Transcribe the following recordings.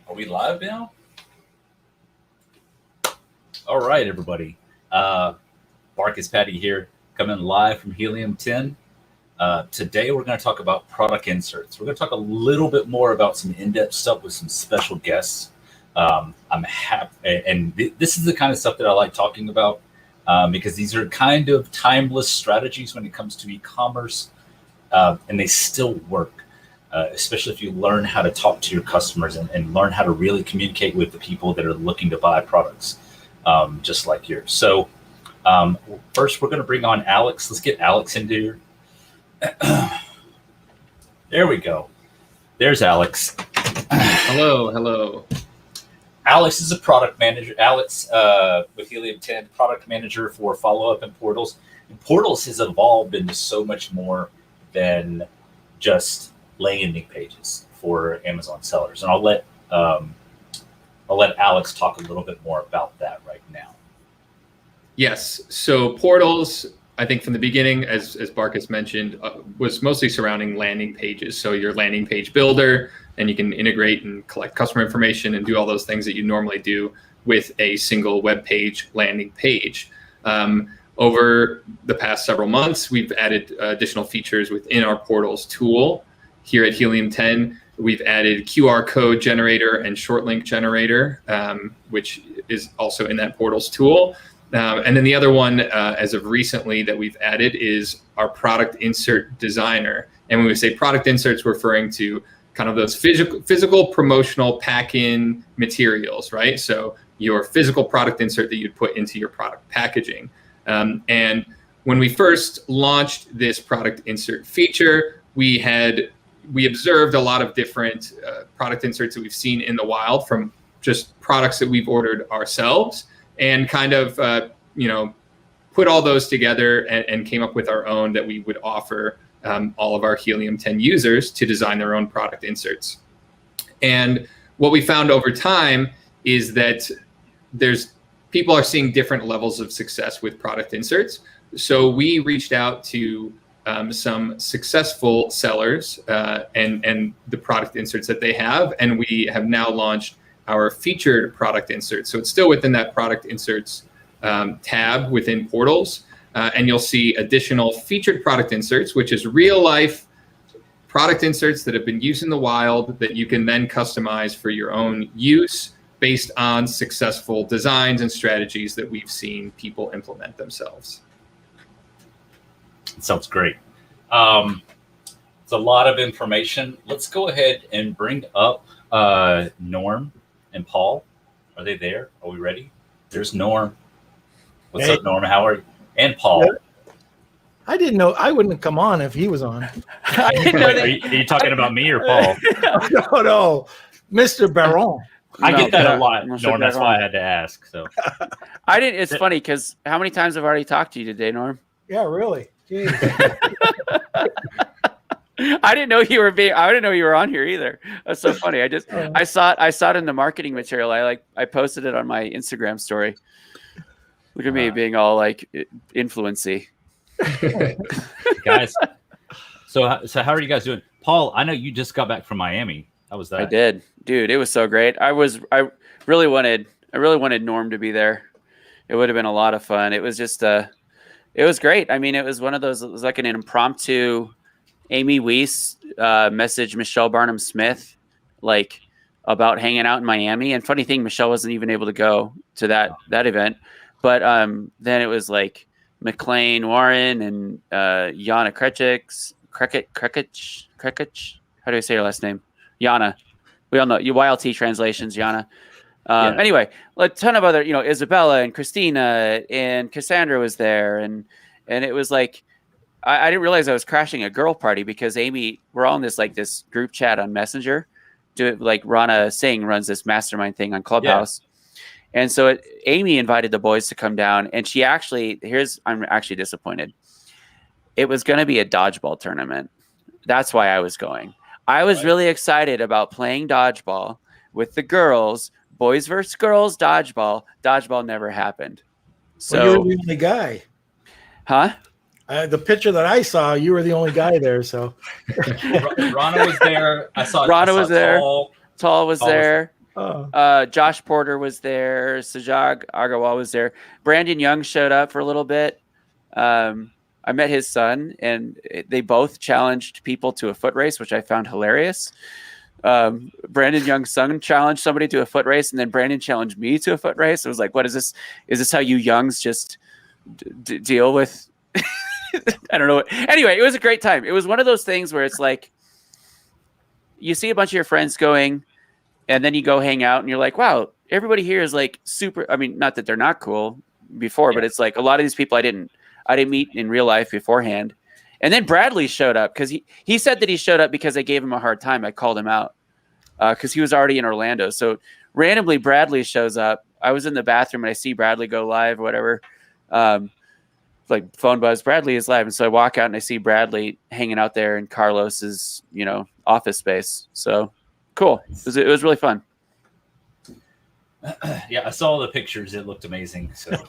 Are we live now? All right, everybody. Marcus Patty here, coming live from Helium 10. Today, we're going to talk about product inserts. We're going to talk a little bit more about some in-depth stuff with some special guests. I'm happy, and this is the kind of stuff that I like talking about because these are kind of timeless strategies when it comes to e-commerce, and they still work. Especially if you learn how to talk to your customers and learn how to really communicate with the people that are looking to buy products, just like yours. So first, we're going to bring on Alex. Let's get Alex into here. There we go. There's Alex. Hello. Alex is a product manager. Alex, with Helium 10, product manager for follow-up and Portals. And Portals has evolved into so much more than just landing pages for Amazon sellers, and I'll let Alex talk a little bit more about that right now. Yes, so Portals, I think from the beginning, as Marcus mentioned, was mostly surrounding landing pages. So your landing page builder, and you can integrate and collect customer information and do all those things that you normally do with a single web page landing page. Over the past several months, we've added additional features within our Portals tool. Here at Helium 10, we've added QR code generator and short link generator, which is also in that Portals tool. And then the other one, as of recently, that we've added is our product insert designer. And when we say product inserts, we're referring to kind of those physical promotional pack-in materials, right? So your physical product insert that you'd put into your product packaging. And when we first launched this product insert feature, we observed a lot of different product inserts that we've seen in the wild from just products that we've ordered ourselves, and kind of put all those together and came up with our own that we would offer all of our Helium 10 users to design their own product inserts. And what we found over time is that people are seeing different levels of success with product inserts. So we reached out to some successful sellers and the product inserts that they have. And we have now launched our featured product inserts. So it's still within that product inserts tab within Portals. And you'll see additional featured product inserts, which is real life product inserts that have been used in the wild that you can then customize for your own use based on successful designs and strategies that we've seen people implement themselves. Sounds great. It's a lot of information. Let's go ahead and bring up Norm and Paul. Are they there? Are we ready? There's Norm. What's up, Norm? How are you? And Paul. Yeah. I didn't know. I wouldn't come on if he was on. I didn't know are you talking about me or Paul? No, Mr. Baron. I get that a lot, Norm. That's why I had to ask. So I didn't. It's funny because how many times I've already talked to you today, Norm? Yeah, really. I didn't know you were on here either. That's so funny. I saw it in the marketing material. I posted it on my Instagram story. Look at me being all like influency. Guys, so how are you guys doing? Paul, I know you just got back from Miami. How was that? I did, dude. It was so great. I really wanted Norm to be there. It would have been a lot of fun. It was just it was great. I mean, it was one of those. It was like an impromptu Amy Weiss message Michelle Barnum Smith, like about hanging out in Miami. And funny thing, Michelle wasn't even able to go to that event. But then it was like McLean Warren and Yana Krekich. How do I say her last name? Yana. We all know you YLT translations, Yana. Anyway, a ton of other, Isabella and Christina and Cassandra was there. And it was like, I didn't realize I was crashing a girl party because Amy, we're all in this group chat on Messenger. Rana Singh runs this mastermind thing on Clubhouse. Yeah. And so Amy invited the boys to come down, and I'm actually disappointed. It was going to be a dodgeball tournament. That's why I was going. I was really excited about playing dodgeball with the girls, boys versus girls, dodgeball. Dodgeball never happened. So you were the only guy. Huh? The picture that I saw, you were the only guy there. So Rana was there. I saw Rana was there. Tall was there. Josh Porter was there. Sajag Agarwal was there. Brandon Young showed up for a little bit. I met his son, and they both challenged people to a foot race, which I found hilarious. Brandon Young's son challenged somebody to a foot race, and then Brandon challenged me to a foot race. I was like, what is this? Is this how you Youngs just deal with? I don't know. Anyway, it was a great time. It was one of those things where it's like, you see a bunch of your friends going, and then you go hang out, and you're like, wow, everybody here is like super. I mean, not that they're not cool before, but it's like a lot of these people I didn't meet in real life beforehand. And then Bradley showed up because he said that he showed up because I gave him a hard time. I called him out because he was already in Orlando. So randomly Bradley shows up. I was in the bathroom and I see Bradley go live or whatever. Like phone buzz, Bradley is live. And so I walk out and I see Bradley hanging out there in Carlos's, office space. So cool. It was really fun. Yeah, I saw the pictures. It looked amazing. So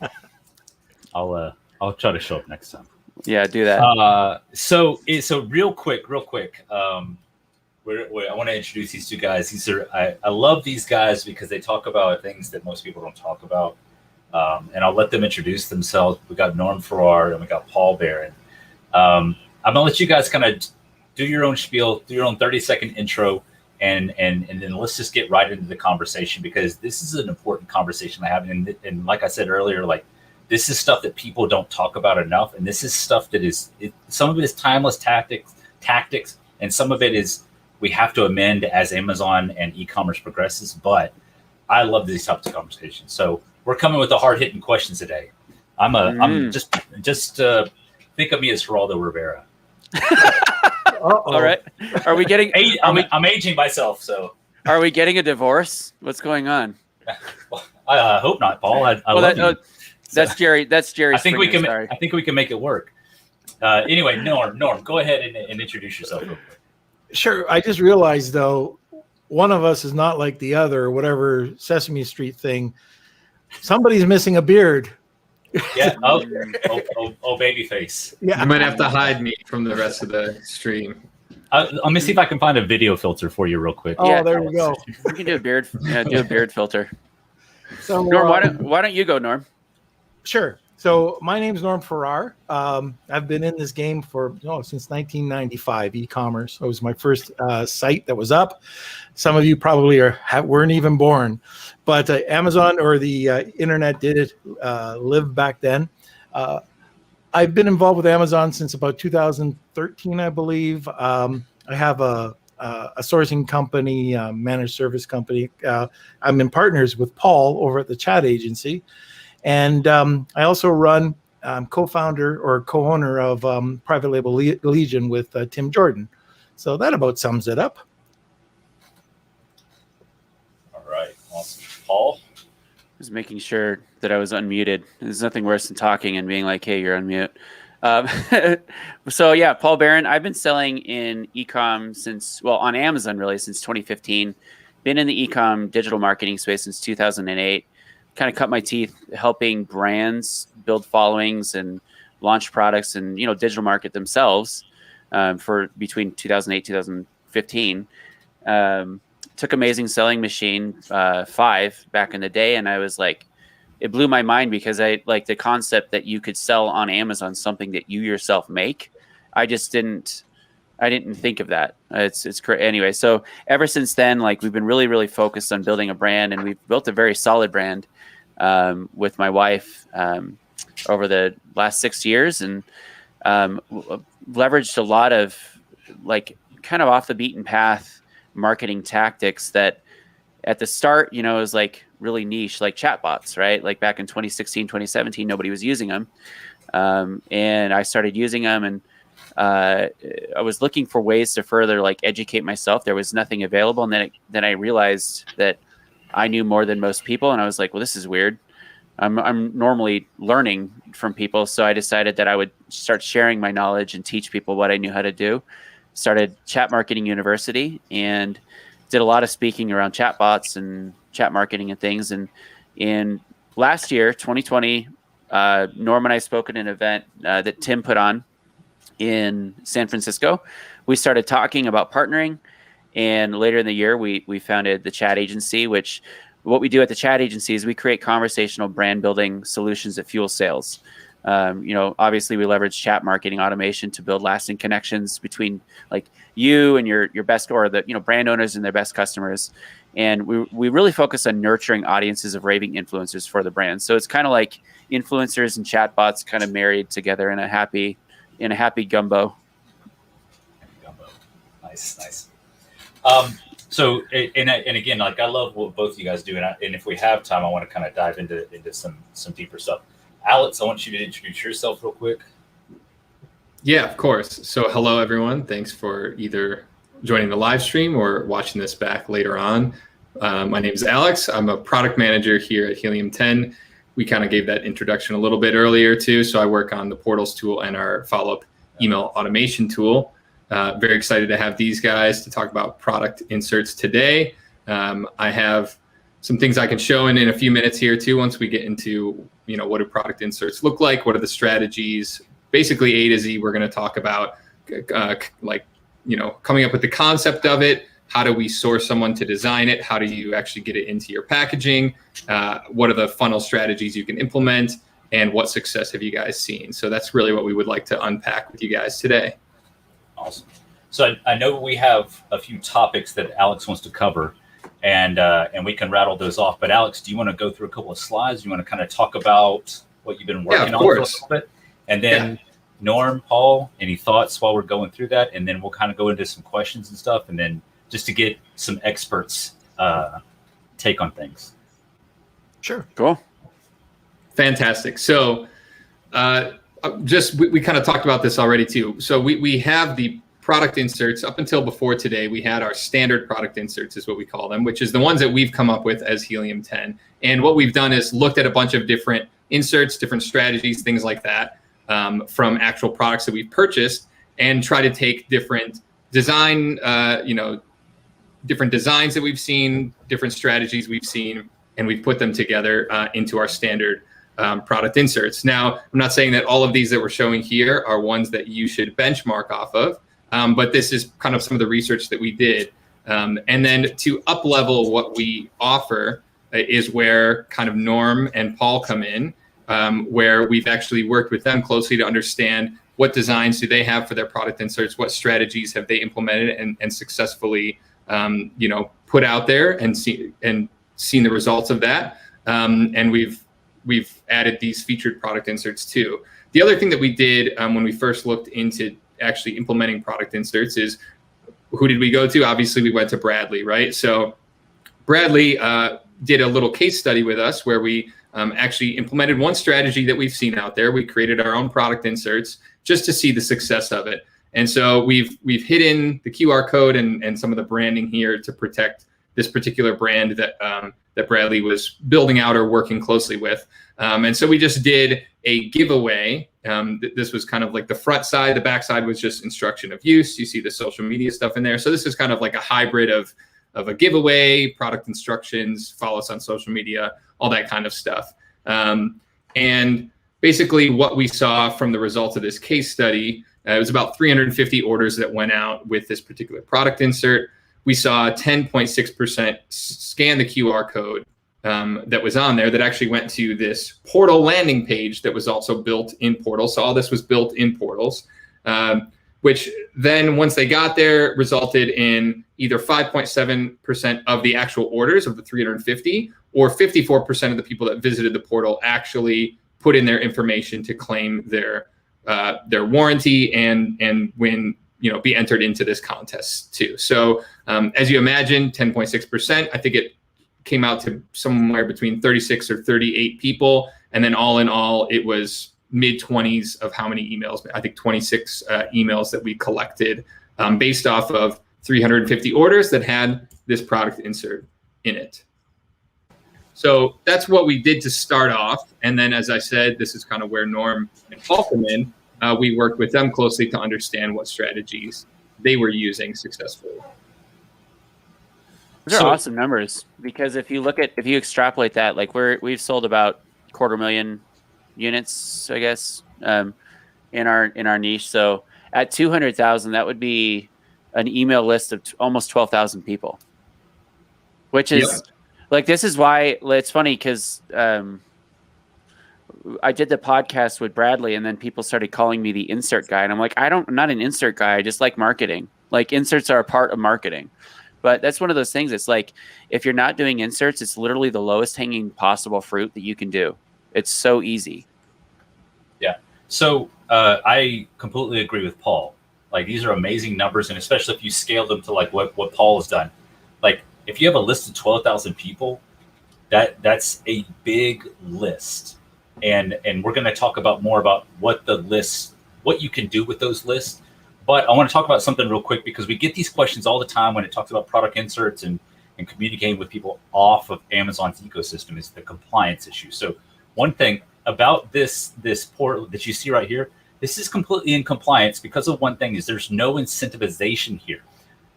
I'll try to show up next time. Yeah, do that. So real quick. I want to introduce these two guys. I love these guys because they talk about things that most people don't talk about. And I'll let them introduce themselves. We got Norm Farrar and we got Paul Barron. I'm gonna let you guys kind of do your own spiel, do your own 30-second intro, and then let's just get right into the conversation because this is an important conversation I have. And like I said earlier, like this is stuff that people don't talk about enough, and this is stuff that some of it is timeless tactics, and some of it is we have to amend as Amazon and e-commerce progresses. But I love these types of conversations. So we're coming with the hard-hitting questions today. I'm just think of me as Geraldo Rivera. All right. Are we getting? I'm aging myself. So are we getting a divorce? What's going on? I hope not, Paul. I love you. That's Jerry. That's Jerry. I think we can. Sorry. I think we can make it work. Anyway, Norm, go ahead and introduce yourself real quick. Sure. I just realized though, one of us is not like the other, or whatever Sesame Street thing. Somebody's missing a beard. Yeah. Oh, baby face. Yeah. You might have to hide me from the rest of the stream. Let me see if I can find a video filter for you real quick. Oh, yeah, there we go. You can do a beard. Yeah, do a beard filter. So, Norm, why don't you go, Norm? Sure. So my name's Norm Farrar. I've been in this game since 1995. E-commerce. It was my first site that was up. Some of you probably weren't even born, but Amazon or the internet did live back then. I've been involved with Amazon since about 2013, I believe. I have a sourcing company, managed service company. I'm in partners with Paul over at the chat agency. And I also run, co-founder or co-owner of Private Label Legion with Tim Jordan. So that about sums it up. All right. Awesome. Paul? Just making sure that I was unmuted. There's nothing worse than talking and being like, hey, you're on mute. So yeah, Paul Barron, I've been selling in e-com on Amazon really since 2015. Been in the e-com digital marketing space since 2008. Kind of cut my teeth helping brands build followings and launch products and digital market themselves for between 2008 2015. Took Amazing Selling Machine 5 back in the day, and I was like, it blew my mind because I like the concept that you could sell on Amazon something that you yourself make. I didn't think of that. It's great. Anyway, so ever since then, like we've been really, really focused on building a brand, and we've built a very solid brand with my wife over the last 6 years, and leveraged a lot of like kind of off the beaten path marketing tactics that at the start, it was like really niche, like chatbots, right? Like back in 2016, 2017, nobody was using them. And I started using them, and I was looking for ways to further like educate myself. There was nothing available. And then I realized that I knew more than most people. And I was like, well, this is weird. I'm normally learning from people. So I decided that I would start sharing my knowledge and teach people what I knew how to do. Started Chat Marketing University and did a lot of speaking around chatbots and chat marketing and things. And in last year, 2020, Norm and I spoke at an event that Tim put on in San Francisco. We started talking about partnering, And later in the year, we founded the Chat Agency, which what we do at the Chat Agency is we create conversational brand building solutions that fuel sales. Obviously we leverage chat marketing automation to build lasting connections between like you and your best, or the, brand owners and their best customers. And we really focus on nurturing audiences of raving influencers for the brand. So it's kind of like influencers and chatbots kind of married together in a happy gumbo. Nice. So, and again, like I love what both of you guys do, and if we have time, I want to kind of dive into some deeper stuff. Alex, I want you to introduce yourself real quick. Yeah, of course. So hello, everyone. Thanks for either joining the live stream or watching this back later on. My name is Alex. I'm a product manager here at Helium 10. We kind of gave that introduction a little bit earlier too. So I work on the Portals tool and our follow-up email automation tool. Very excited to have these guys to talk about product inserts today. I have some things I can show in a few minutes here too, once we get into, what do product inserts look like? What are the strategies? Basically A to Z, we're going to talk about coming up with the concept of it. How do we source someone to design it? How do you actually get it into your packaging? What are the funnel strategies you can implement? And what success have you guys seen? So that's really what we would like to unpack with you guys today. Awesome. So I know we have a few topics that Alex wants to cover, and we can rattle those off. But Alex, do you want to go through a couple of slides? You want to kind of talk about what you've been working on for a little bit? And then Norm, Paul, any thoughts while we're going through that? And then we'll kind of go into some questions and stuff, and then just to get some experts' take on things. Sure. Cool. Fantastic. So we kind of talked about this already too. So we have the product inserts. Up until before today, we had our standard product inserts is what we call them, which is the ones that we've come up with as Helium 10. And what we've done is looked at a bunch of different inserts, different strategies, things like that, from actual products that we've purchased, and try to take different design, different designs that we've seen, different strategies we've seen, and we've put them together into our standard product inserts. Now, I'm not saying that all of these that we're showing here are ones that you should benchmark off of, but this is kind of some of the research that we did. And then to up level what we offer is where kind of Norm and Paul come in, where we've actually worked with them closely to understand what designs do they have for their product inserts, what strategies have they implemented and successfully put out there and seen the results of that. And we've added these featured product inserts too. The other thing that we did when we first looked into actually implementing product inserts is, who did we go to? Obviously, we went to Bradley, right? So Bradley did a little case study with us where we actually implemented one strategy that we've seen out there. We created our own product inserts just to see the success of it. And so we've hidden the QR code and some of the branding here to protect this particular brand that Bradley was building out or working closely with. And so we just did a giveaway. This was kind of like the front side. The back side was just instruction of use. You see the social media stuff in there. So this is kind of like a hybrid of a giveaway, product instructions, follow us on social media, all that kind of stuff. And basically what we saw from the results of this case study, it was about 350 orders that went out with this particular product insert. We saw 10.6% scan the QR code that was on there that actually went to this portal landing page that was also built in Portals. So all this was built in Portals, which then once they got there resulted in either 5.7% of the actual orders of the 350 or 54% of the people that visited the portal actually put in their information to claim their warranty and win, be entered into this contest too. So as you imagine, 10.6%, I think it came out to somewhere between 36 or 38 people. And then all in all, it was mid-20s of how many emails, I think 26 emails that we collected based off of 350 orders that had this product insert in it. So that's what we did to start off. And then, as I said, this is kind of where Norm and Paul come in. We worked with them closely to understand what strategies they were using successfully. Those are awesome numbers, because if you extrapolate that, like we've sold about 250,000 units, I guess, in our niche. So at 200,000, that would be an email list of almost 12,000 people, which is like, this is why it's funny because I did the podcast with Bradley, and then people started calling me the insert guy. And I'm like, I'm not an insert guy. I just like marketing. Like, inserts are a part of marketing. But that's one of those things. It's like, if you're not doing inserts, it's literally the lowest hanging possible fruit that you can do. It's so easy. Yeah. So I completely agree with Paul. Like, these are amazing numbers, and especially if you scale them to like what Paul has done. Like, if you have a list of 12,000 people, that's a big list. And we're going to talk about more about what you can do with those lists. But I want to talk about something real quick, because we get these questions all the time when it talks about product inserts and communicating with people off of Amazon's ecosystem is the compliance issue. So one thing about this portal that you see right here, this is completely in compliance because of one thing, is there's no incentivization here.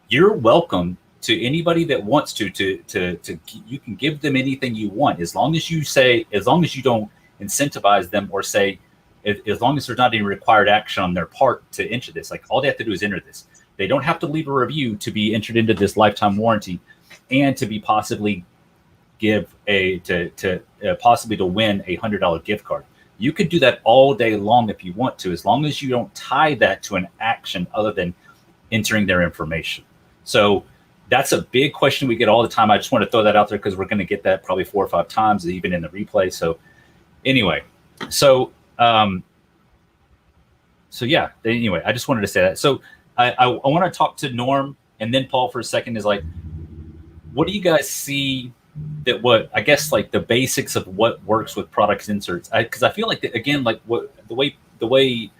You're welcome to anybody that wants to you can give them anything you want, as long as you don't incentivize them or say, as long as there's not any required action on their part to enter this. Like, all they have to do is enter this. They don't have to leave a review to be entered into this lifetime warranty and to be possibly to win a $100 gift card. You could do that all day long if you want to, as long as you don't tie that to an action other than entering their information. So that's a big question we get all the time. I just want to throw that out there because we're going to get that probably 4 or 5 times, even in the replay. So anyway, anyway, I just wanted to say that. So I want to talk to Norm and then Paul for a second. Is like, what do you guys see that I guess like the basics of what works with products inserts? Because I feel like that, again, like the way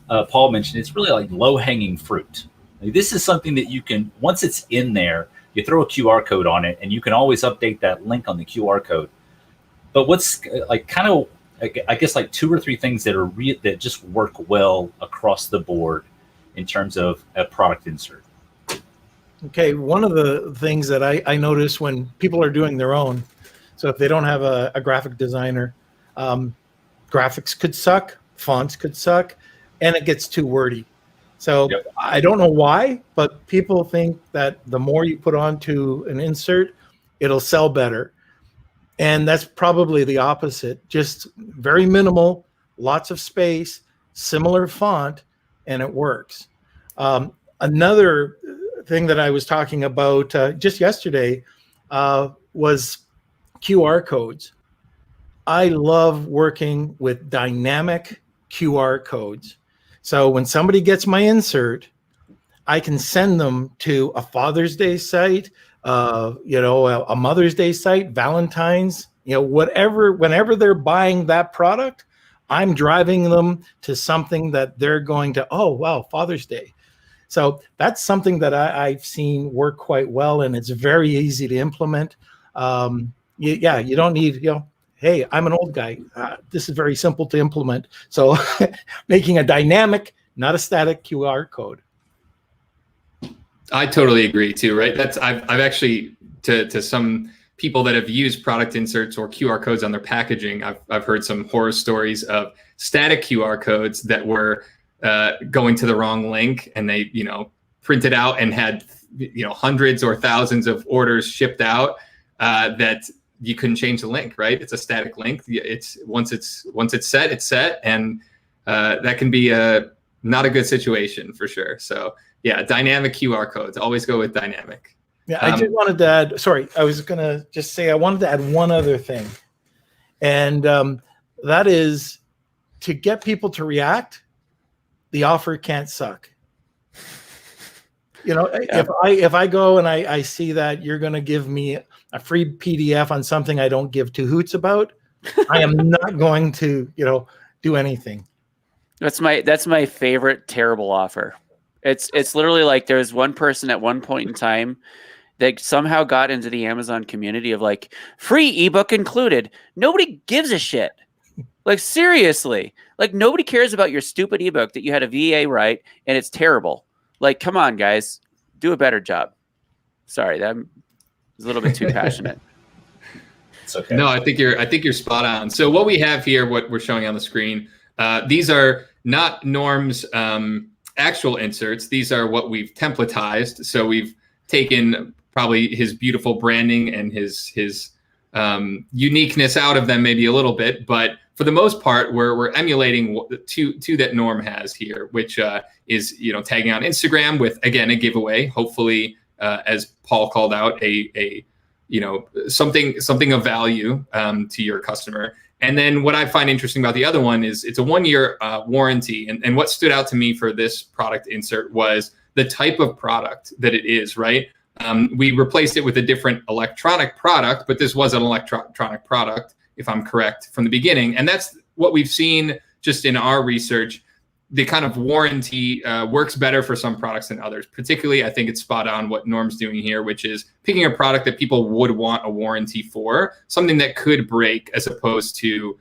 Paul mentioned, it's really like low hanging fruit. Like, this is something that you can, once it's in there, you throw a QR code on it, and you can always update that link on the QR code. But what's like kind of, I guess, like 2 or 3 things that just work well across the board in terms of a product insert. Okay, one of the things that I notice when people are doing their own, so if they don't have a graphic designer, graphics could suck, fonts could suck, and it gets too wordy. So yep. I don't know why, but people think that the more you put onto an insert, it'll sell better. And that's probably the opposite. Just very minimal, lots of space, similar font, and it works. Another thing that I was talking about just yesterday was QR codes. I love working with dynamic QR codes. So when somebody gets my insert, I can send them to a Father's Day site, a Mother's Day site, Valentine's, whatever, whenever they're buying that product, I'm driving them to something that they're going to, oh, wow, Father's Day. So that's something that I've seen work quite well, and it's very easy to implement. You don't need, hey, I'm an old guy. This is very simple to implement. So making a dynamic, not a static QR code. I totally agree too, right? I've actually, to some people that have used product inserts or QR codes on their packaging, I've heard some horror stories of static QR codes that were going to the wrong link, and they, printed out and had, hundreds or thousands of orders shipped out that you couldn't change the link, right? It's a static link. It's once it's set, it's set, and that can be not a good situation for sure. So yeah, dynamic QR codes, always go with dynamic. Yeah, I just wanted to add, sorry, I was going to just say, I wanted to add one other thing. And that is, to get people to react, the offer can't suck. If I go and I see that you're going to give me a free PDF on something I don't give 2 hoots about, I am not going to, do anything. That's my favorite terrible offer. It's literally like, there's one person at one point in time that somehow got into the Amazon community of like, free ebook included. Nobody gives a shit. Like, seriously, like, nobody cares about your stupid ebook that you had a VA write and it's terrible. Like, come on, guys, do a better job. Sorry, that was a little bit too passionate. It's okay. No, I think you're spot on. So what we have here, what we're showing on the screen, these are not Norm's actual inserts. These are what we've templatized. So we've taken probably his beautiful branding and his uniqueness out of them maybe a little bit, but for the most part, we're emulating two that Norm has here, which is tagging on Instagram with, again, a giveaway. Hopefully, as Paul called out, a something of value to your customer. And then what I find interesting about the other one is it's a 1-year warranty. And what stood out to me for this product insert was the type of product that it is, right? We replaced it with a different electronic product, but this was an electronic product, if I'm correct, from the beginning. And that's what we've seen just in our research. The kind of warranty works better for some products than others. Particularly, I think it's spot on what Norm's doing here, which is picking a product that people would want a warranty for, something that could break, as opposed to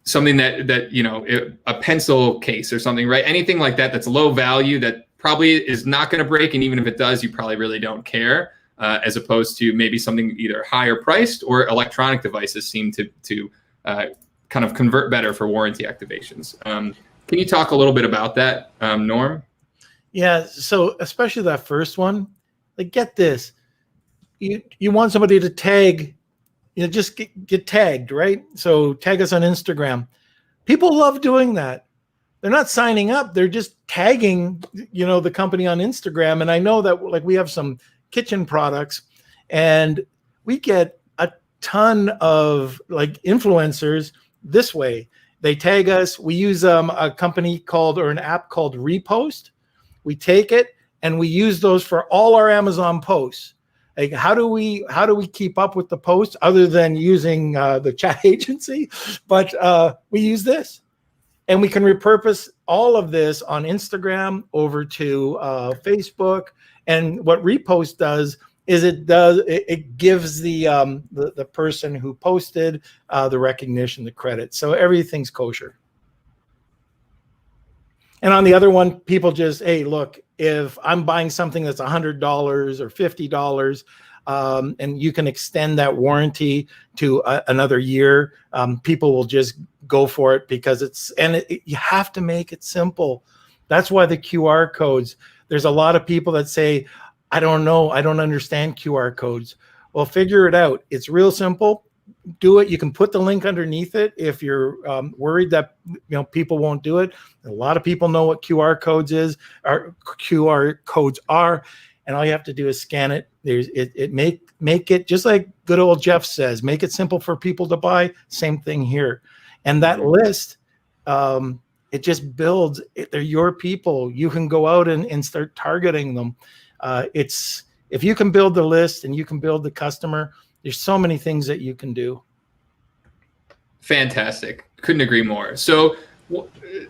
something that a pencil case or something, right? Anything like that that's low value that probably is not going to break, and even if it does, you probably really don't care. As opposed to maybe something either higher priced or electronic devices seem to kind of convert better for warranty activations. Can you talk a little bit about that, Norm? Yeah, so especially that first one, like, get this. You want somebody to tag, just get tagged, right? So tag us on Instagram. People love doing that. They're not signing up. They're just tagging, the company on Instagram. And I know that, like, we have some kitchen products and we get a ton of, like, influencers this way. They tag us. We use a company or an app called Repost. We take it and we use those for all our Amazon posts. Like, how do we keep up with the posts other than using the chat agency? But we use this, and we can repurpose all of this on Instagram over to Facebook. And what Repost does is it gives the person who posted the recognition, the credit. So everything's kosher. And on the other one, people just, hey, look, if I'm buying something that's $100 or $50, and you can extend that warranty to another year, people will just go for it because you have to make it simple. That's why the QR codes. There's a lot of people that say, I don't know, I don't understand QR codes. Well, figure it out. It's real simple. Do it. You can put the link underneath it if you're worried that people won't do it. A lot of people know what QR codes are, and all you have to do is scan it. Make it just like good old Jeff says. Make it simple for people to buy. Same thing here, and that list. It just builds. They're your people. You can go out and start targeting them. If you can build the list and you can build the customer, there's so many things that you can do. Fantastic. Couldn't agree more. So,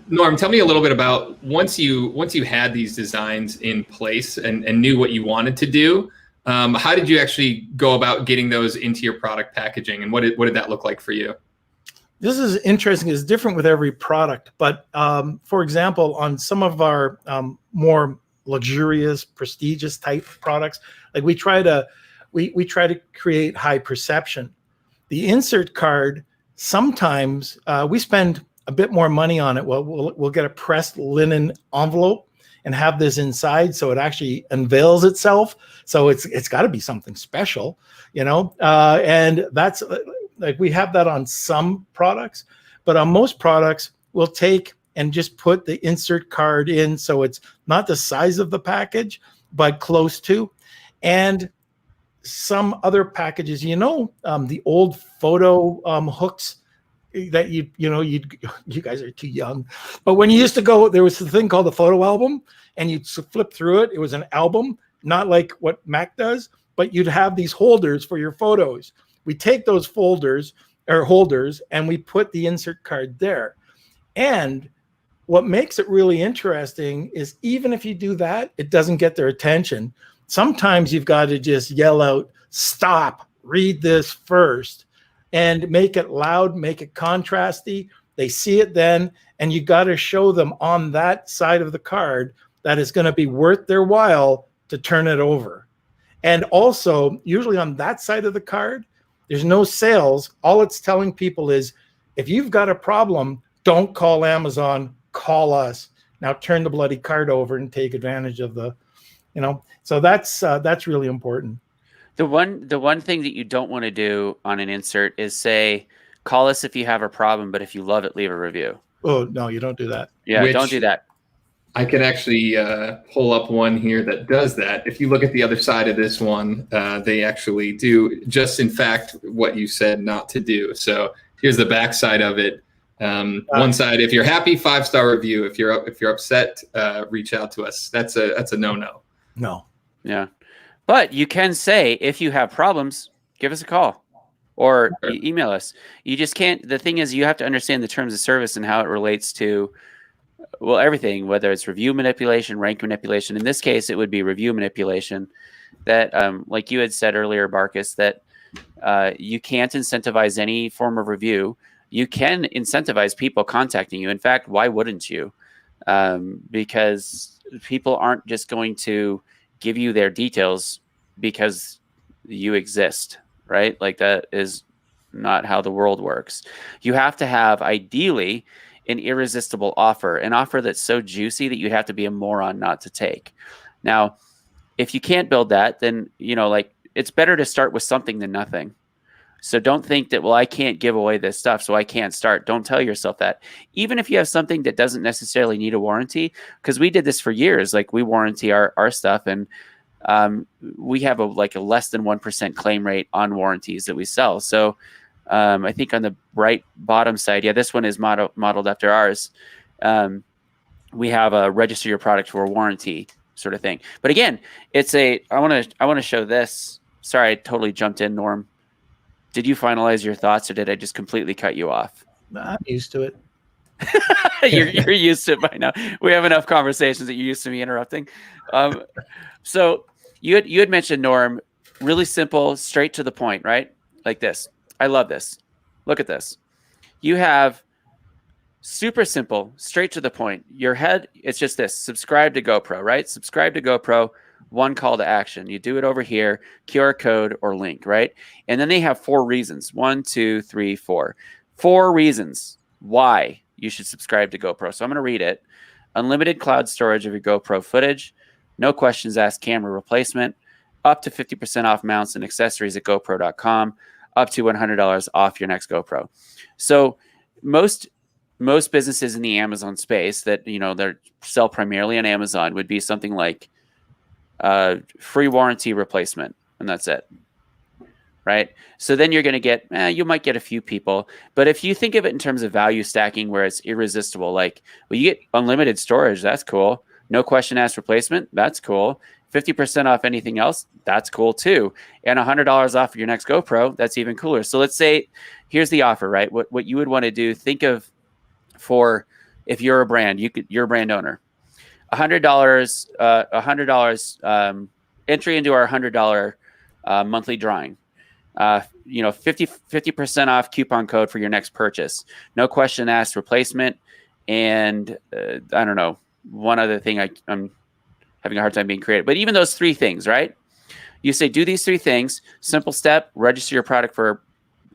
Norm, tell me a little bit about once you had these designs in place and knew what you wanted to do, how did you actually go about getting those into your product packaging, and what did that look like for you? This is interesting. It's different with every product, but for example, on some of our more luxurious, prestigious type products, like we try to create high perception. The insert card, sometimes we spend a bit more money on it. We'll get a pressed linen envelope and have this inside, so it actually unveils itself. So it's got to be something special, and that's. Like, we have that on some products, but on most products, we'll take and just put the insert card in, so it's not the size of the package, but close to. And some other packages, the old photo hooks that you guys are too young, but when you used to go, there was a thing called the photo album, and you'd flip through it. It was an album, not like what Mac does, but you'd have these holders for your photos. We take those holders and we put the insert card there. And what makes it really interesting is even if you do that, it doesn't get their attention. Sometimes you've got to just yell out, stop, read this first, and make it loud, make it contrasty. They see it then, and you got to show them on that side of the card that it's going to be worth their while to turn it over. And also, usually on that side of the card, there's no sales. All it's telling people is, if you've got a problem, Don't call Amazon, call us. Now turn the bloody cart over and take advantage of the, so that's really important. The one thing that you don't want to do on an insert is say, call us if you have a problem, but if you love it, leave a review. Oh, no, you don't do that. Yeah, don't do that. I can actually pull up one here that does that. If you look at the other side of this one, they actually do just, in fact, what you said not to do. So here's the back side of it. One side, if you're happy, 5-star review. If you're upset, reach out to us. That's a no-no. No. Yeah. But you can say, if you have problems, give us a call or email us. You just can't. The thing is, you have to understand the terms of service and how it relates to, well, everything, whether it's review manipulation, rank manipulation. In this case, it would be review manipulation. That, like you had said earlier, Barkus, that you can't incentivize any form of review. You can incentivize people contacting you. In fact, why wouldn't you? Because people aren't just going to give you their details because you exist, right? Like, that is not how the world works. You have to have, ideally, an irresistible offer, an offer that's so juicy that you'd have to be a moron not to take. Now, if you can't build that, then, it's better to start with something than nothing. So don't think that, well, I can't give away this stuff, so I can't start. Don't tell yourself that. Even if you have something that doesn't necessarily need a warranty, because we did this for years, like we warranty our stuff, and we have a less than 1% claim rate on warranties that we sell. So I think on the right bottom side, this one is modeled after ours. We have a register your product for a warranty sort of thing. But again, I want to show this. Sorry, I totally jumped in, Norm. Did you finalize your thoughts, or did I just completely cut you off? I'm used to it. You're used to it by now. We have enough conversations that you're used to me interrupting. So you had mentioned, Norm, really simple, straight to the point, right? Like this. I love this. Look at this. You have super simple, straight to the point. Your head, it's just this. Subscribe to GoPro, right? Subscribe to GoPro. One call to action. You do it over here, QR code or link, right? And then they have 4 reasons. 1, 2, 3, 4. 4 reasons why you should subscribe to GoPro. So I'm going to read it. Unlimited cloud storage of your GoPro footage. No questions asked camera replacement. Up to 50% off mounts and accessories at GoPro.com. Up to $100 off your next GoPro. So most businesses in the Amazon space that, they sell primarily on Amazon would be something like free warranty replacement, and that's it, right? So then you're going to get, you might get a few people, but if you think of it in terms of value stacking, where it's irresistible, like, well, you get unlimited storage, that's cool. No question asked replacement, that's cool. 50% off anything else, that's cool too. And $100 off your next GoPro, that's even cooler. So let's say, here's the offer, right? What you would want to do, think of, for if you're a brand, you're a brand owner. $100 entry into our $100 monthly drawing. 50% off coupon code for your next purchase. No question asked replacement, and I don't know, one other thing I'm having a hard time being creative. But even those 3 things, right? You say, do these 3 things. Simple step, register your product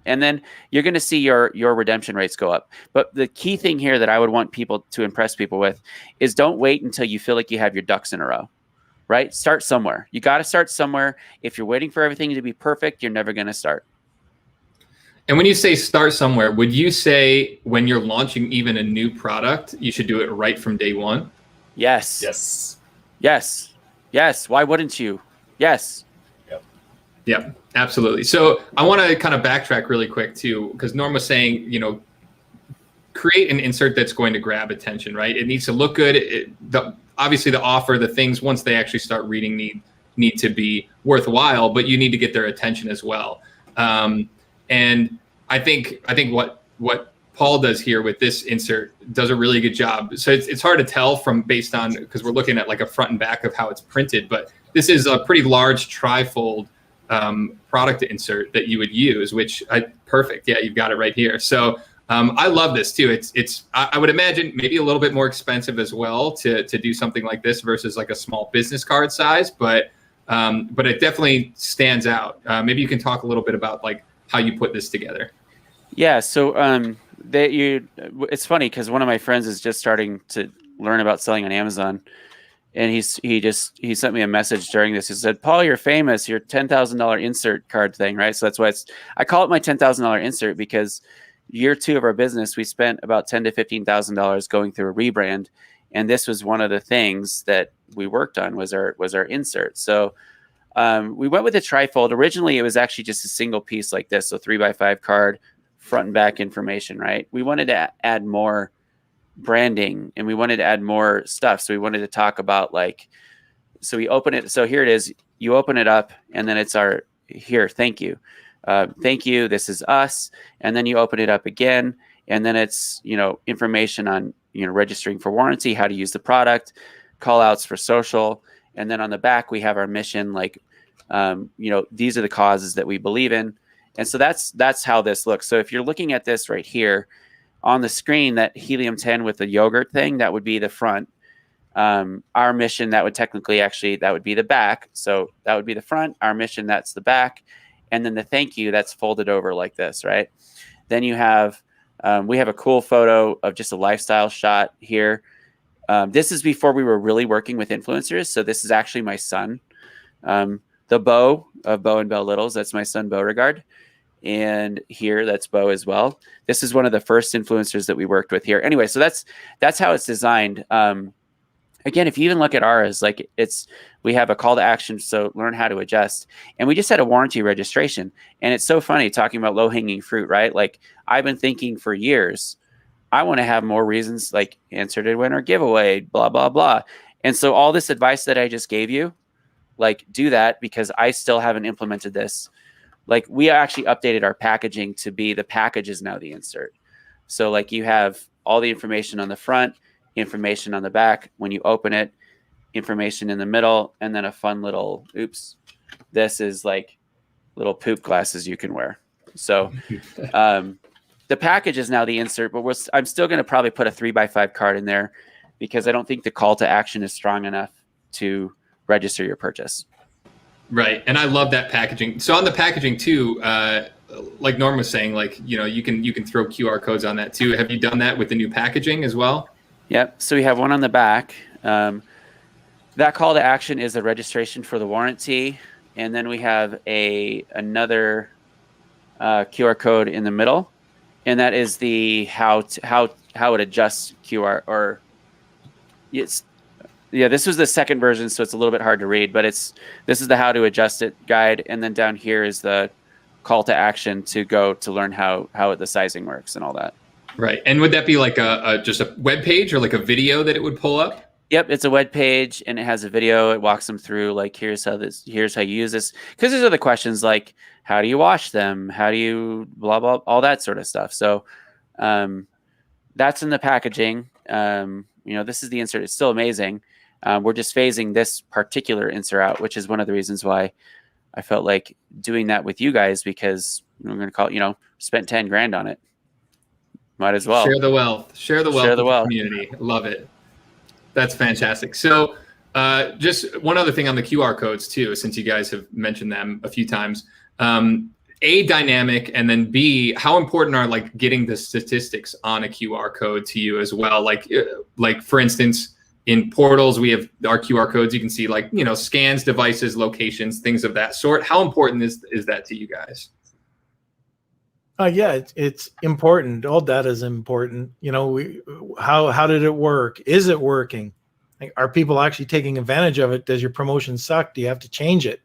and then you're going to see your redemption rates go up. But the key thing here that I would want people to impress people with is, don't wait until you feel like you have your ducks in a row, right? Start somewhere. You got to start somewhere. If you're waiting for everything to be perfect, you're never going to start. And when you say start somewhere, would you say when you're launching even a new product, you should do it right from day one? Yes. Yes. Yes. Yes. Why wouldn't you? Yes. Yeah, absolutely. So I want to kind of backtrack really quick too, because Norm was saying, create an insert that's going to grab attention, right? It needs to look good. Obviously the offer, the things, once they actually start reading, need to be worthwhile, but you need to get their attention as well. And I think what Paul does here with this insert does a really good job. So it's hard to tell based on, because we're looking at like a front and back of how it's printed, but this is a pretty large trifold product insert that you would use, perfect. Yeah, you've got it right here. So I love this too. I would imagine maybe a little bit more expensive as well to do something like this versus like a small business card size, but it definitely stands out. Maybe you can talk a little bit about like how you put this together. Yeah. So it's funny because one of my friends is just starting to learn about selling on Amazon, and he sent me a message during this. He said, "Paul, you're famous. Your $10,000 insert card thing, right?" So that's why I call it my $10,000 insert, because year 2 of our business, we spent about $10,000 to $15,000 going through a rebrand, and this was one of the things that we worked on was our insert. So we went with a trifold. Originally, it was actually just a single piece like this, so 3x5 card, front and back information, right? We wanted to add more branding, and we wanted to add more stuff. So we wanted to talk about so we open it. So here it is. You open it up, and then it's thank you. Thank you. This is us. And then you open it up again, and then it's, information on, registering for warranty, how to use the product, call outs for social. And then on the back, we have our mission, these are the causes that we believe in. And so that's how this looks. So if you're looking at this right here on the screen, that Helium 10 with the yogurt thing, that would be the front. Our mission, that would that would be the back. So that would be the front. Our mission, that's the back. And then the thank you, that's folded over like this, right? Then you have, we have a cool photo of just a lifestyle shot here. This is before we were really working with influencers. So this is actually my son. The Bo of Bo and Bell Littles, that's my son, Beauregard. And here, that's Bo as well. This is one of the first influencers that we worked with here. Anyway, so that's how it's designed. Again, if you even look at ours, we have a call to action, so learn how to adjust. And we just had a warranty registration. And it's so funny talking about low-hanging fruit, right? I've been thinking for years, I want to have more reasons, like answer to win or giveaway, blah, blah, blah. And so all this advice that I just gave you, do that, because I still haven't implemented this. We actually updated our packaging to be the package is now the insert. So you have all the information on the front, information on the back. When you open it, information in the middle, and then a fun little, this is little poop glasses you can wear. So the package is now the insert, but I'm still going to probably put a 3x5 card in there, because I don't think the call to action is strong enough to register your purchase. Right. And I love that packaging. So on the packaging too, like Norm was saying, you can throw QR codes on that too. Have you done that with the new packaging as well? Yep. So we have one on the back. That call to action is a registration for the warranty. And then we have another QR code in the middle. And that is the how it adjusts QR, or this was the second version, so it's a little bit hard to read, but this is the how to adjust it guide. And then down here is the call to action to go to learn how the sizing works and all that. Right. And would that be just a web page, or a video that it would pull up? Yep, it's a web page, and it has a video. It walks them through here's how you use this. Because there's other questions like, how do you wash them? How do you blah blah, all that sort of stuff. So that's in the packaging. This is the insert. It's still amazing. We're just phasing this particular insert out, which is one of the reasons why I felt like doing that with you guys, because we're going to call it, spent 10 grand on it. Might as well. Share the wealth with the community. Love it. That's fantastic. So just one other thing on the QR codes too, since you guys have mentioned them a few times. A, dynamic, and then B, how important are getting the statistics on a QR code to you as well? Like for instance, in portals, we have our QR codes. You can see scans, devices, locations, things of that sort. How important is that to you guys? Yeah, it's important. All data is important. How did it work? Is it working? Are people actually taking advantage of it? Does your promotion suck? Do you have to change it?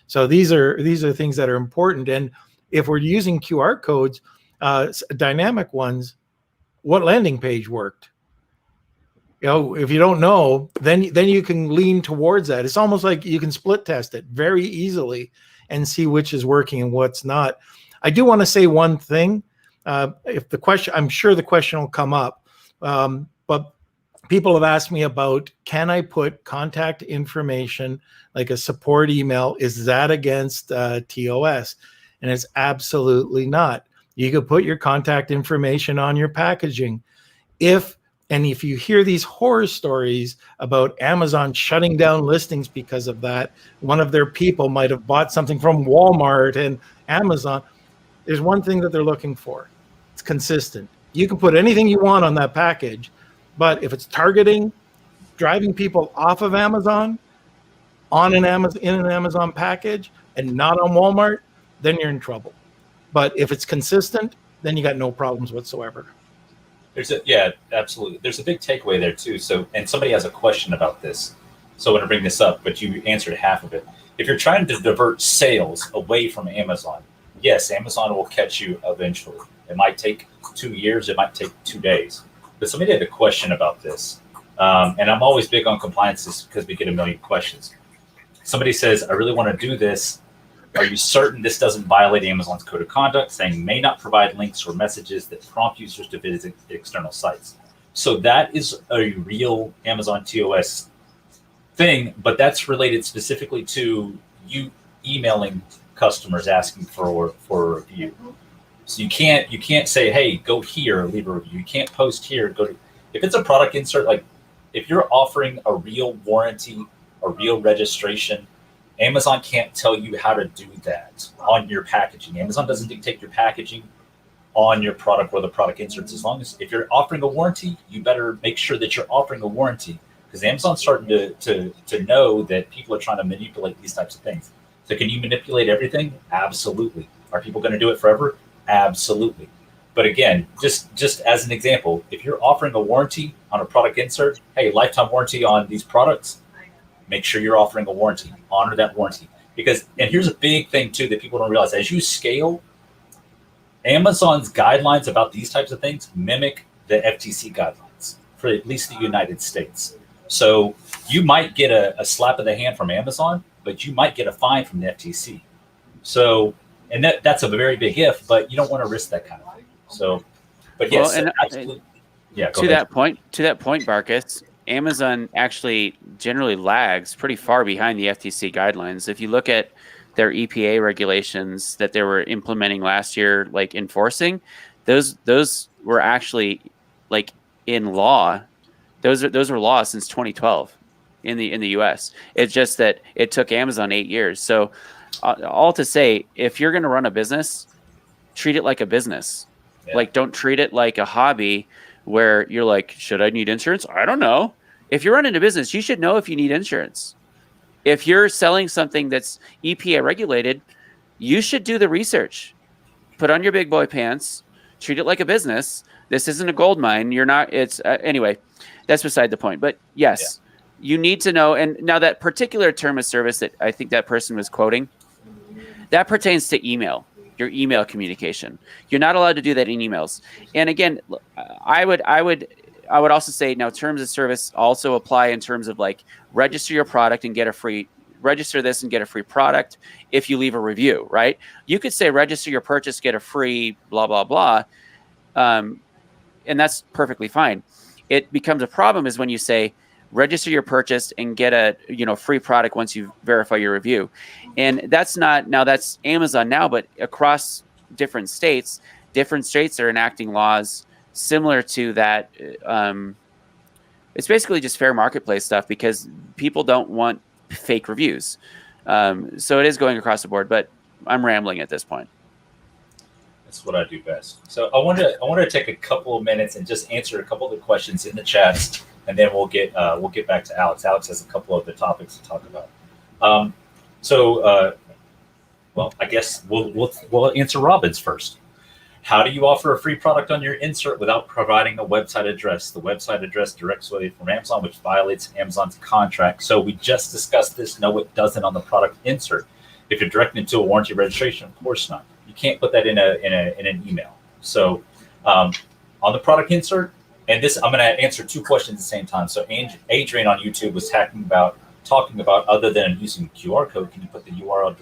So these are things that are important. And if we're using QR codes, dynamic ones, what landing page worked? If you don't know, then you can lean towards that. It's almost like you can split test it very easily and see which is working and what's not. I do want to say one thing. I'm sure the question will come up, but people have asked me about, can I put contact information like a support email? Is that against TOS? And it's absolutely not. You could put your contact information on your packaging. If you hear these horror stories about Amazon shutting down listings because of that, one of their people might have bought something from Walmart and Amazon. There's one thing that they're looking for. It's consistent. You can put anything you want on that package, but if it's targeting, driving people off of Amazon, on an Amazon, in an Amazon package, and not on Walmart, then you're in trouble. But if it's consistent, then you got no problems whatsoever. Yeah, absolutely. There's a big takeaway there too. So, and somebody has a question about this, so I want to bring this up, but you answered half of it. If you're trying to divert sales away from Amazon, yes, Amazon will catch you eventually. It might take 2 years, it might take 2 days. But somebody had a question about this, and I'm always big on compliances because we get a million questions. Somebody says, "I really want to do this. Are you certain this doesn't violate Amazon's code of conduct, saying may not provide links or messages that prompt users to visit external sites?" So that is a real Amazon TOS thing, but that's related specifically to you emailing customers asking for a review. So you can't say, "Hey, go here, leave a review." You can't post here. If it's a product insert, like if you're offering a real warranty, a real registration, Amazon can't tell you how to do that on your packaging. Amazon doesn't dictate your packaging on your product or the product inserts. As long as if you're offering a warranty, you better make sure that you're offering a warranty, because Amazon's starting to know that people are trying to manipulate these types of things. So can you manipulate everything? Absolutely. Are people going to do it forever? Absolutely. But again, just as an example, if you're offering a warranty on a product insert, hey, lifetime warranty on these products, make sure you're offering a warranty. Honor that warranty. Because, and here's a big thing too that people don't realize, as you scale, Amazon's guidelines about these types of things mimic the FTC guidelines for at least the United States. So you might get a slap of the hand from Amazon, but you might get a fine from the FTC. So, and that's a very big if, but you don't want to risk that kind of thing. So, but yes, well, absolutely. Yeah. To that point, Barkus, Amazon actually generally lags pretty far behind the FTC guidelines. If you look at their EPA regulations that they were implementing last year, like enforcing, those were actually like in law. Those were laws since 2012 in the US. It's just that it took Amazon 8 years. So all to say, if you're going to run a business, treat it like a business. Yeah. Like, don't treat it like a hobby where you're like, should I need insurance? I don't know. If you're running a business, you should know if you need insurance. If you're selling something that's EPA regulated, you should do the research. Put on your big boy pants, treat it like a business. This isn't a gold mine. You're not, it's, anyway, that's beside the point. But yes, you need to know. And now that particular term of service that I think that person was quoting, that pertains to email, your email communication. You're not allowed to do that in emails. And again, I would also say now terms of service also apply in terms of like register your product and get a free, register this and get a free product if you leave a review, right? You could say register your purchase, get a free blah, blah, blah. And that's perfectly fine. It becomes a problem is when you say register your purchase and get a free product once you verify your review. And that's not, now that's Amazon now, but across different states are enacting laws similar to that. It's basically just fair marketplace stuff because people don't want fake reviews. So it is going across the board, but I'm rambling at this point. That's what I do best. So I want to take a couple of minutes and just answer a couple of the questions in the chats, and then we'll get back to Alex. Alex has a couple of the topics to talk about. Well, I guess we'll answer Robin's first. How do you offer a free product on your insert without providing a website address? The website address directs away from Amazon, which violates Amazon's contract. So we just discussed this. No, it doesn't on the product insert. If you're directing it to a warranty registration, of course not. You can't put that in an email. So on the product insert, and this I'm going to answer two questions at the same time. So Adrian on YouTube was talking about other than using QR code, can you put the URL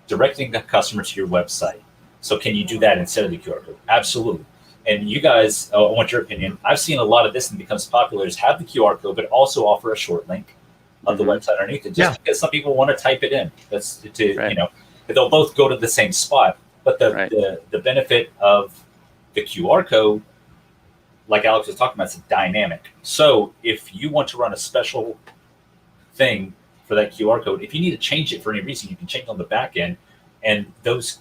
directing the customer to your website? So can you do that instead of the QR code? Absolutely. And you guys, I want your opinion. I've seen a lot of this and becomes popular is have the QR code, but also offer a short link of the website underneath it, just because some people want to type it in. That's they'll both go to the same spot. But the benefit of the QR code, like Alex was talking about, it's dynamic. So if you want to run a special thing for that QR code, if you need to change it for any reason, you can change it on the back end, and those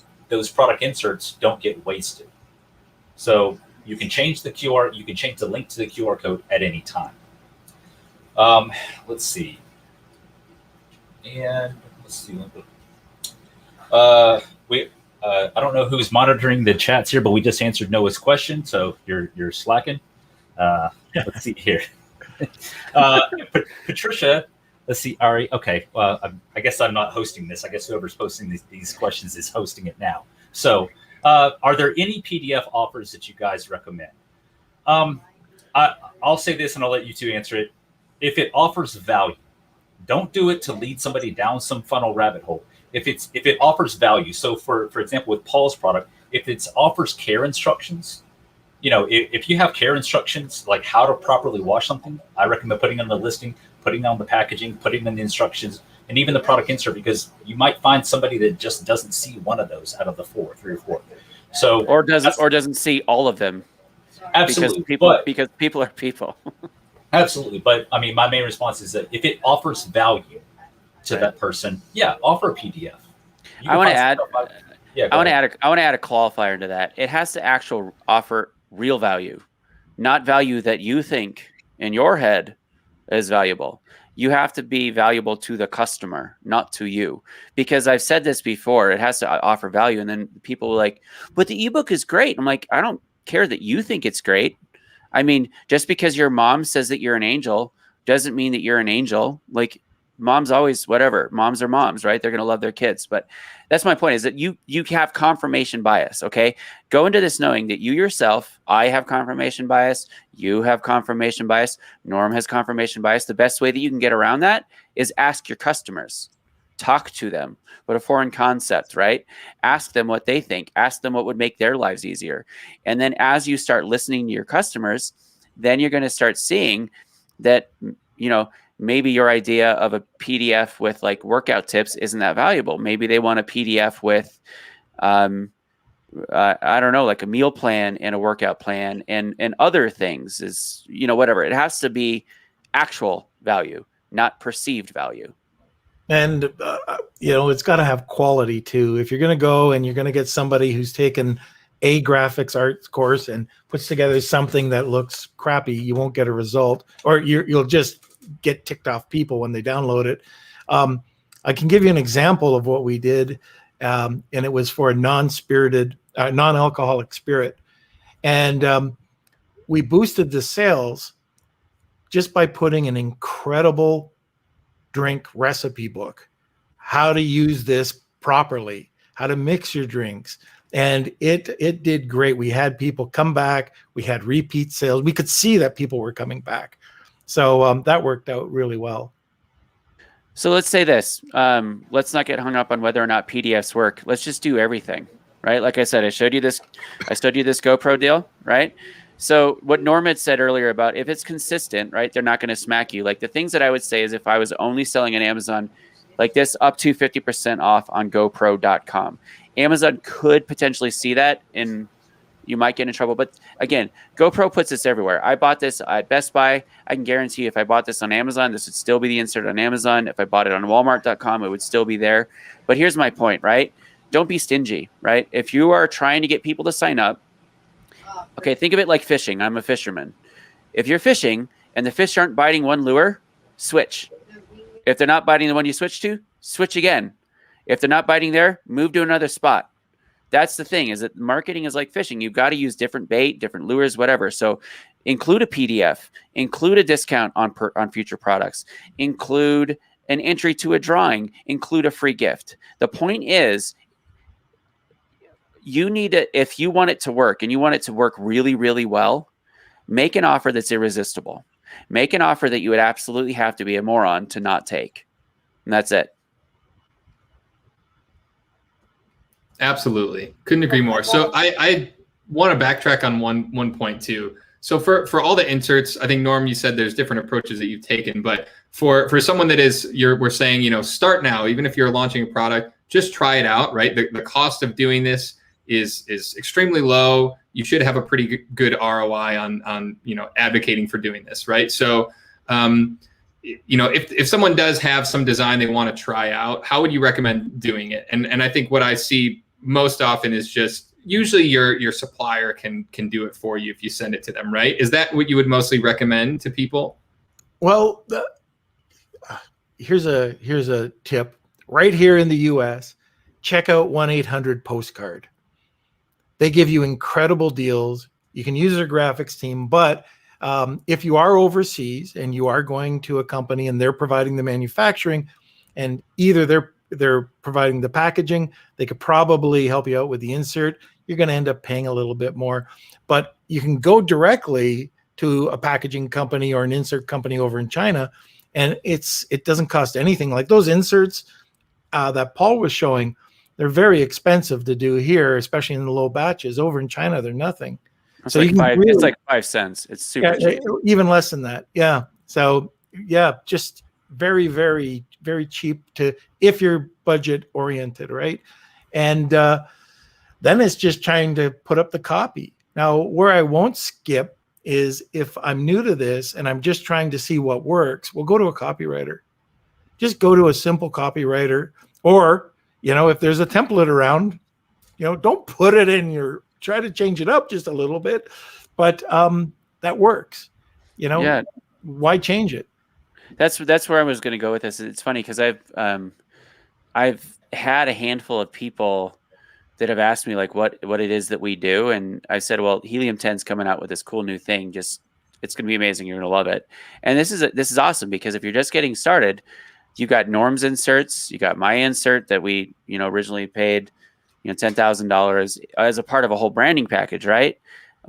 product inserts don't get wasted. So You can change the QR. You can change the link to the QR code at any time. Let's see. And let's see. I don't know who's monitoring the chats here, but we just answered Noah's question, so you're slacking. Let's see here. Patricia, let's see. Ari, okay. Well, I guess I'm not hosting this. I guess whoever's posting these questions is hosting it now. So, are there any PDF offers that you guys recommend? I'll say this, and I'll let you two answer it. If it offers value, don't do it to lead somebody down some funnel rabbit hole. If it offers value, so for example, with Paul's product, if it offers care instructions, if you have care instructions like how to properly wash something, I recommend putting on the listing, putting on the packaging, putting in the instructions, and even the product insert, because you might find somebody that just doesn't see one of those out of the three or four. So or doesn't see all of them. Absolutely, because people are people. Absolutely, but I mean, my main response is that if it offers value to that person, offer a PDF. I want to add a qualifier to that. It has to offer real value, not value that you think in your head is valuable. You have to be valuable to the customer, not to you. Because I've said this before, it has to offer value. And then people are like, but the ebook is great. I'm like, I don't care that you think it's great. I mean, just because your mom says that you're an angel doesn't mean that you're an angel. Like, moms always, whatever, moms are moms, right? They're going to love their kids. But that's my point, is that you have confirmation bias, okay? Go into this knowing that you yourself, I have confirmation bias, you have confirmation bias, Norm has confirmation bias. The best way that you can get around that is ask your customers. Talk to them. But a foreign concept, right? Ask them what they think. Ask them what would make their lives easier. And then as you start listening to your customers, then you're going to start seeing that, maybe your idea of a PDF with like workout tips isn't that valuable. Maybe they want a PDF with, I don't know, like a meal plan and a workout plan and other things is, whatever. It has to be actual value, not perceived value. And, it's got to have quality too. If you're going to go and you're going to get somebody who's taken a graphics arts course and puts together something that looks crappy, you won't get a result, or you'll just get ticked off people when they download it. I can give you an example of what we did, and it was for a non-alcoholic spirit. And we boosted the sales just by putting an incredible drink recipe book, how to use this properly, how to mix your drinks. And it did great. We had people come back. We had repeat sales. We could see that people were coming back. So that worked out really well. So let's say this. Let's not get hung up on whether or not PDFs work. Let's just do everything, right? Like I said, I showed you this GoPro deal, right? So what Norm had said earlier about if it's consistent, right, they're not going to smack you. Like the things that I would say is if I was only selling on Amazon like this, up to 50% off on GoPro.com. Amazon could potentially see that and you might get in trouble. But again, GoPro puts this everywhere. I bought this at Best Buy. I can guarantee if I bought this on Amazon, this would still be the insert on Amazon. If I bought it on Walmart.com, it would still be there. But here's my point, right? Don't be stingy, right? If you are trying to get people to sign up, okay, think of it like fishing. I'm a fisherman. If you're fishing and the fish aren't biting one lure, switch. If they're not biting the one you switch to, switch again. If they're not biting there, move to another spot. That's the thing, is that marketing is like fishing. You've got to use different bait, different lures, whatever. So include a PDF, include a discount on future products, include an entry to a drawing, include a free gift. The point is, you need to, if you want it to work and you want it to work really, really well, make an offer that's irresistible. Make an offer that you would absolutely have to be a moron to not take. And that's it. Absolutely. Couldn't agree more. So I want to backtrack on one point too. So for all the inserts, I think Norm, you said there's different approaches that you've taken, but for someone that is, we're saying, start now, even if you're launching a product, just try it out, right? The cost of doing this is extremely low. You should have a pretty good ROI on advocating for doing this, right? So, if someone does have some design they want to try out, how would you recommend doing it? And I think what I see most often is just, usually your supplier can do it for you if you send it to them, right? Is that what you would mostly recommend to people? Well, here's a tip. Right here in the U.S., check out 1-800-Postcard. They give you incredible deals. You can use their graphics team, but if you are overseas and you are going to a company and they're providing the manufacturing, and either they're providing the packaging, they could probably help you out with the insert. You're going to end up paying a little bit more, but you can go directly to a packaging company or an insert company over in China, and it doesn't cost anything. Like those inserts that Paul was showing, they're very expensive to do here, especially in the low batches. Over in China, they're nothing. It's So like you can it's like 5 cents. It's super cheap. even less than that. Yeah. So yeah, just very, very, very cheap if you're budget oriented, right? And then it's just trying to put up the copy. Now, where I won't skip is if I'm new to this and I'm just trying to see what works, we'll go to a copywriter. Just go to a simple copywriter, or if there's a template around, don't put it in try to change it up just a little bit, but that works. Yeah. Why change it? That's where I was going to go with this. It's funny because I've had a handful of people that have asked me like what it is that we do, and I said, well, Helium 10's coming out with this cool new thing. Just it's going to be amazing. You're going to love it. And this is awesome because if you're just getting started, you got Norm's inserts, you got my insert that we originally paid $10,000 as a part of a whole branding package, right?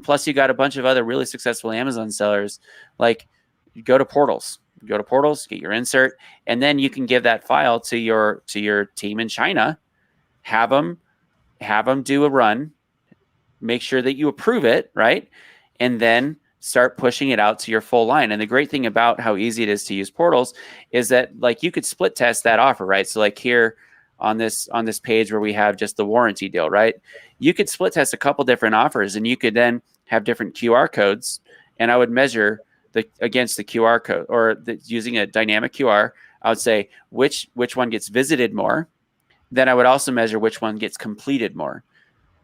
Plus, you got a bunch of other really successful Amazon sellers. Like, you go to Portals, get your insert, and then you can give that file to your team in China. Have them do a run, make sure that you approve it, right? And then start pushing it out to your full line. And the great thing about how easy it is to use Portals is that like you could split test that offer, right? So like here on this page where we have just the warranty deal, right? You could split test a couple different offers, and you could then have different QR codes, and I would measure against the QR code, or using a dynamic QR. I would say which one gets visited more. Then I would also measure which one gets completed more,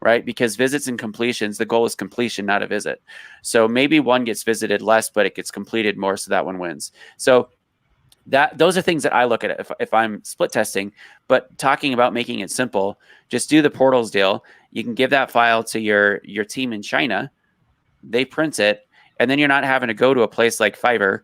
right? Because visits and completions, the goal is completion, not a visit. So maybe one gets visited less, but it gets completed more, so that one wins. So those are things that I look at if I'm split testing. But talking about making it simple, just do the Portals deal. You can give that file to your team in China. They print it, and then you're not having to go to a place like Fiverr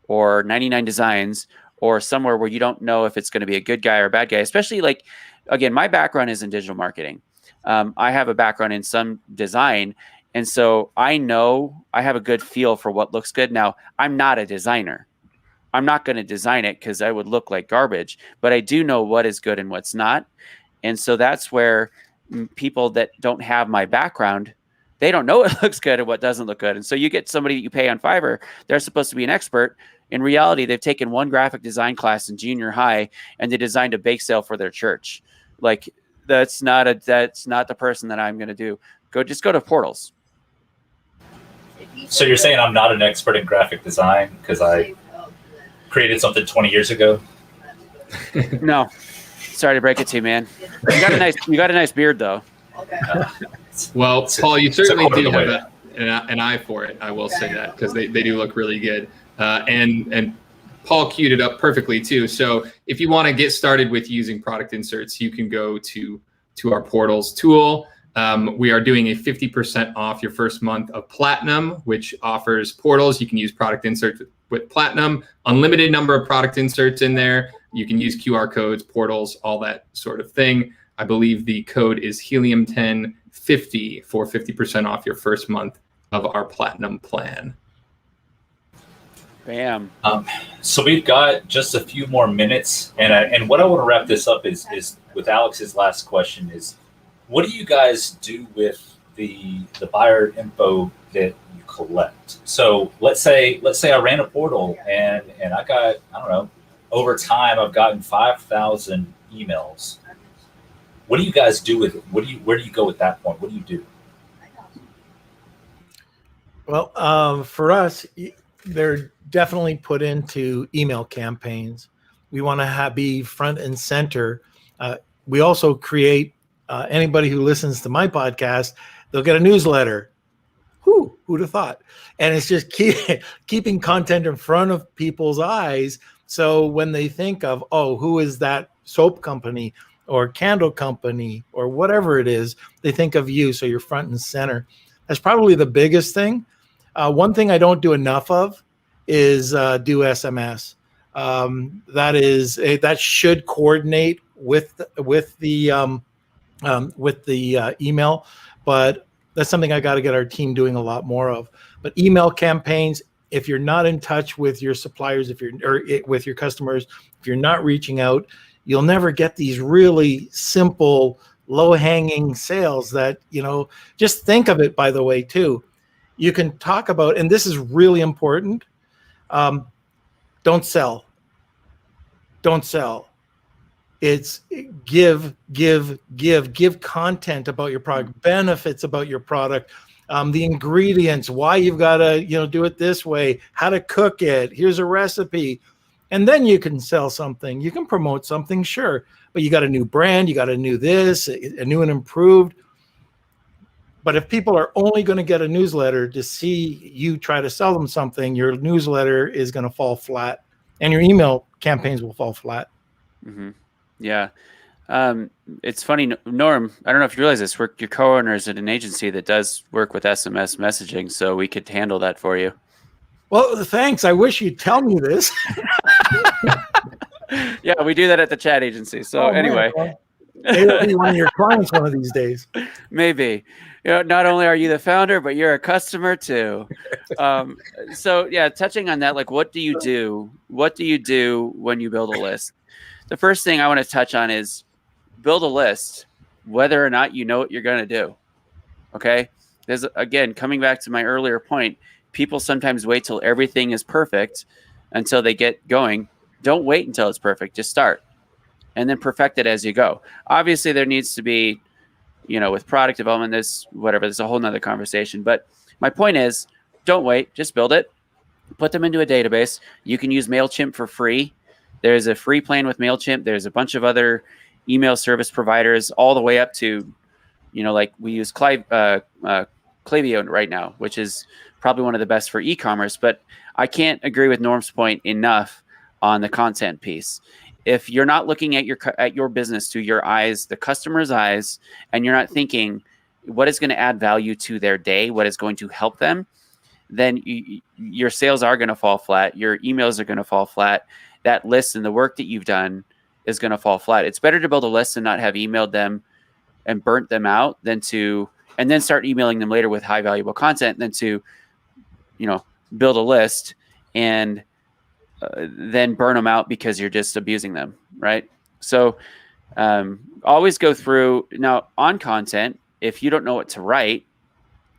or 99 Designs or somewhere where you don't know if it's going to be a good guy or a bad guy. Especially like, again, my background is in digital marketing. I have a background in some design, and so I know I have a good feel for what looks good. Now, I'm not a designer. I'm not going to design it because I would look like garbage, but I do know what is good and what's not. And so that's where people that don't have my background, they don't know what looks good and what doesn't look good. And so you get somebody that you pay on Fiverr, they're supposed to be an expert. In reality, they've taken one graphic design class in junior high and they designed a bake sale for their church. Like that's not the person that I'm going to do. Just go to Portals. So you're saying I'm not an expert in graphic design because I created something 20 years ago? No, sorry to break it to you, man. You got a nice beard though. Well, Paul, you certainly do have an eye for it. I will say that because they do look really good. And Paul queued it up perfectly too. So if you want to get started with using product inserts, you can go to our Portals tool. We are doing a 50% off your first month of Platinum, which offers Portals. You can use product inserts with Platinum, unlimited number of product inserts in there. You can use QR codes, Portals, all that sort of thing. I believe the code is Helium1050 for 50% off your first month of our Platinum plan. Bam. So we've got just a few more minutes, and what I want to wrap this up is with Alex's last question is, what do you guys do with the buyer info that you collect? So let's say I ran a portal and I got, I don't know, over time I've gotten 5,000 emails. What do you guys do with it? Where do you go at that point? What do you do? Well, for us, they're definitely put into email campaigns. We want to be front and center. We also create anybody who listens to my podcast, they'll get a newsletter. Who'd have thought? And it's just keeping content in front of people's eyes. So when they think of, oh, who is that soap company or candle company or whatever it is, they think of you. So you're front and center. That's probably the biggest thing. One thing I don't do enough of is do SMS. That should coordinate with the email, but that's something I got to get our team doing a lot more of. But email campaigns, if you're not in touch with your suppliers, with your customers, if you're not reaching out, you'll never get these really simple, low-hanging sales that, just think of it, by the way, too. You can talk about, and this is really important, don't sell. Don't sell. It's give content about your product, benefits about your product, the ingredients, why you've got to, do it this way, how to cook it. Here's a recipe. And then you can sell something. You can promote something, sure. But you got a new brand, you got a new this, a new and improved. But if people are only going to get a newsletter to see you try to sell them something, your newsletter is going to fall flat and your email campaigns will fall flat. Mm-hmm. Yeah. It's funny, Norm, I don't know if you realize this, we're your co-owners at an agency that does work with SMS messaging, so we could handle that for you. Well, thanks. I wish you'd tell me this. Yeah, we do that at the chat agency. So anyway. Maybe I'll be one of your clients one of these days. Maybe. Not only are you the founder, but you're a customer too. So yeah, touching on that, like what do you do? What do you do when you build a list? The first thing I want to touch on is build a list, whether or not you know what you're going to do. Okay. There's, again, coming back to my earlier point, people sometimes wait till everything is perfect until they get going. Don't wait until it's perfect. Just start and then perfect it as you go. Obviously there needs to be, with product development, there's a whole nother conversation. But my point is, don't wait, just build it, put them into a database. You can use MailChimp for free. There's a free plan with MailChimp. There's a bunch of other email service providers all the way up to, like we use Klaviyo right now, which is probably one of the best for e-commerce. But I can't agree with Norm's point enough on the content piece. If you're not looking at your business through your eyes, the customer's eyes, and you're not thinking what is going to add value to their day, what is going to help them, then your sales are going to fall flat. Your emails are going to fall flat. That list and the work that you've done is going to fall flat. It's better to build a list and not have emailed them and burnt them out and then start emailing them later with high valuable content than to, build a list and then burn them out because you're just abusing them. Right. So always go through now on content. If you don't know what to write,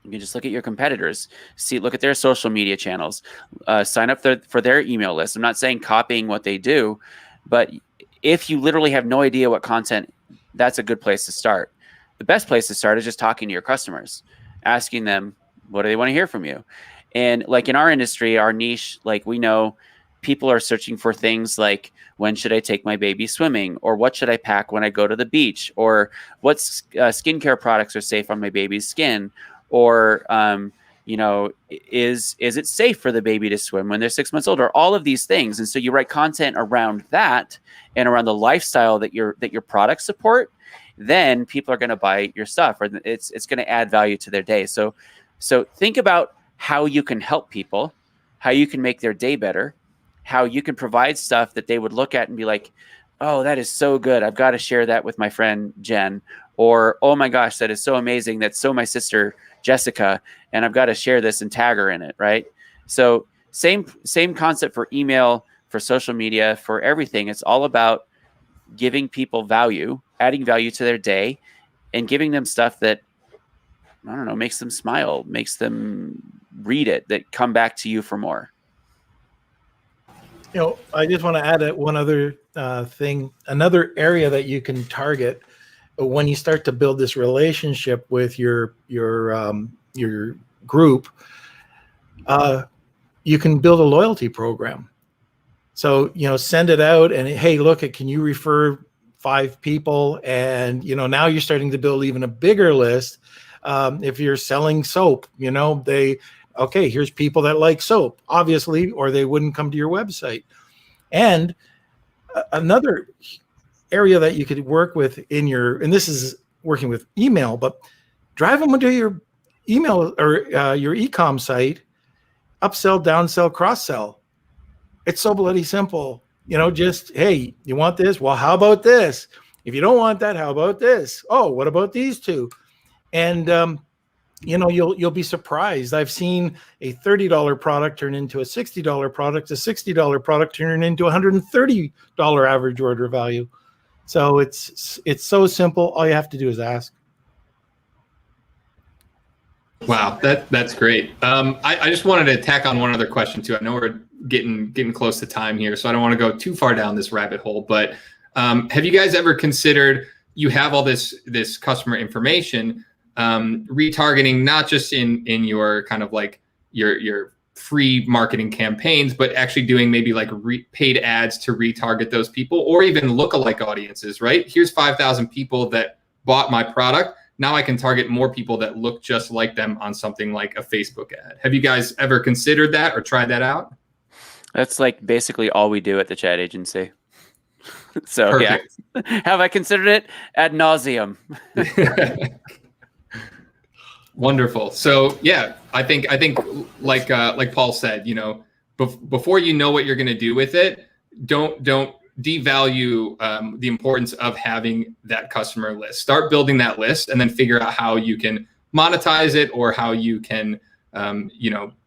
you can just look at your competitors, look at their social media channels, sign up for their email list. I'm not saying copying what they do, but if you literally have no idea what content, that's a good place to start. The best place to start is just talking to your customers, asking them, what do they want to hear from you? And like in our industry, our niche, like we know people are searching for things like, when should I take my baby swimming? Or what should I pack when I go to the beach? Or what skincare products are safe on my baby's skin? Or, is it safe for the baby to swim when they're 6 months old? Or all of these things. And so you write content around that and around the lifestyle that your products support, then people are going to buy your stuff, or it's going to add value to their day. So think about how you can help people, how you can make their day better, how you can provide stuff that they would look at and be like, oh, that is so good. I've got to share that with my friend Jen. Or, oh my gosh, that is so amazing. That's so my sister Jessica, and I've got to share this and tag her in it, right? So same concept for email, for social media, for everything. It's all about giving people value, adding value to their day, and giving them stuff that, I don't know, makes them smile, makes them read it, that come back to you for more. I just want to add one other thing, another area that you can target when you start to build this relationship with your group. You can build a loyalty program. So, send it out and, hey, look, can you refer 5 people, and now you're starting to build even a bigger list. If you're selling soap, here's people that like soap, obviously, or they wouldn't come to your website. And another area that you could work with and this is working with email, but drive them into your email or your e-com site, upsell, downsell, cross-sell. It's so bloody simple. Just, hey, you want this? Well, how about this? If you don't want that, how about this? Oh, what about these two? And, you'll be surprised. I've seen a $30 product turn into a $60 product, a $60 product turn into $130 average order value. So it's so simple. All you have to do is ask. Wow, that's great. I just wanted to tack on one other question too. I know we're getting close to time here, so I don't want to go too far down this rabbit hole. But have you guys ever considered, you have all this customer information, retargeting not just in your kind of like your free marketing campaigns, but actually doing maybe like paid ads to retarget those people, or even lookalike audiences, right? Here's 5,000 people that bought my product. Now I can target more people that look just like them on something like a Facebook ad. Have you guys ever considered that or tried that out? That's like basically all we do at the chat agency. So Perfect. Yeah, have I considered it? Ad nauseum. Wonderful. So yeah, I think like Paul said, before you know what you're going to do with it, don't devalue the importance of having that customer list. Start building that list, and then figure out how you can monetize it, or how you can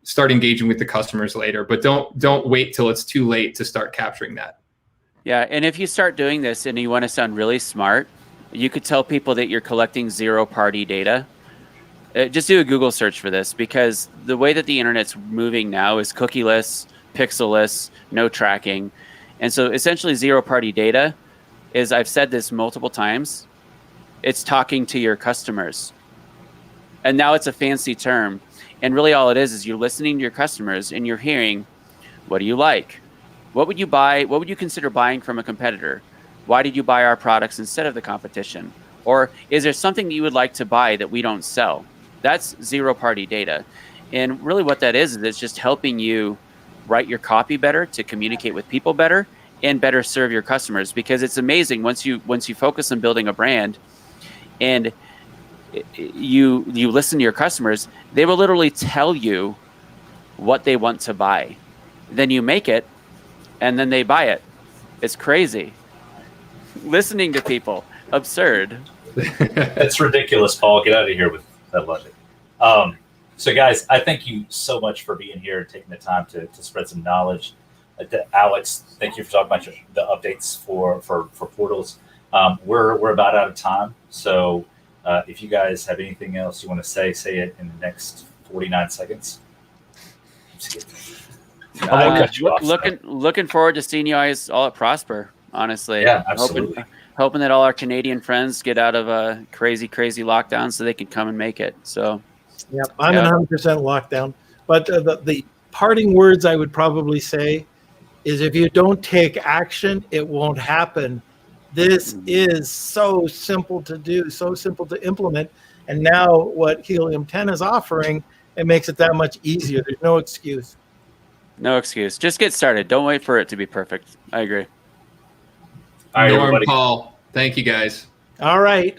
start engaging with the customers later. But don't wait till it's too late to start capturing that. Yeah, and if you start doing this and you want to sound really smart, you could tell people that you're collecting zero-party data. Just do a Google search for this, because the way that the internet's moving now is cookieless, pixelless, no tracking. And so essentially zero-party data is, I've said this multiple times, it's talking to your customers. And now it's a fancy term. And really all it is you're listening to your customers and you're hearing, what do you like? What would you buy? What would you consider buying from a competitor? Why did you buy our products instead of the competition? Or is there something that you would like to buy that we don't sell? That's zero-party data. And really what that is it's just helping you write your copy better, to communicate with people better, and better serve your customers. Because it's amazing once you focus on building a brand and you listen to your customers, they will literally tell you what they want to buy. Then you make it, and then they buy it. It's crazy. Listening to people, absurd. It's ridiculous, Paul. Get out of here with that logic. So guys, I thank you so much for being here and taking the time to spread some knowledge. Alex, thank you for talking about the updates for portals. We're about out of time. So if you guys have anything else you want to say it in the next 49 seconds. Looking forward to seeing you guys all at Prosper, honestly. Yeah, absolutely. Hoping that all our Canadian friends get out of a crazy lockdown so they can come and make it. So, yeah, I'm in 100% lockdown. But the parting words I would probably say is, if you don't take action, it won't happen. This is so simple to do, so simple to implement. And now what Helium 10 is offering, it makes it that much easier. There's no excuse. No excuse. Just get started. Don't wait for it to be perfect. I agree. All right, Norm, everybody. Paul, thank you guys. All right.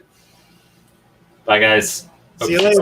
Bye, guys. See you later.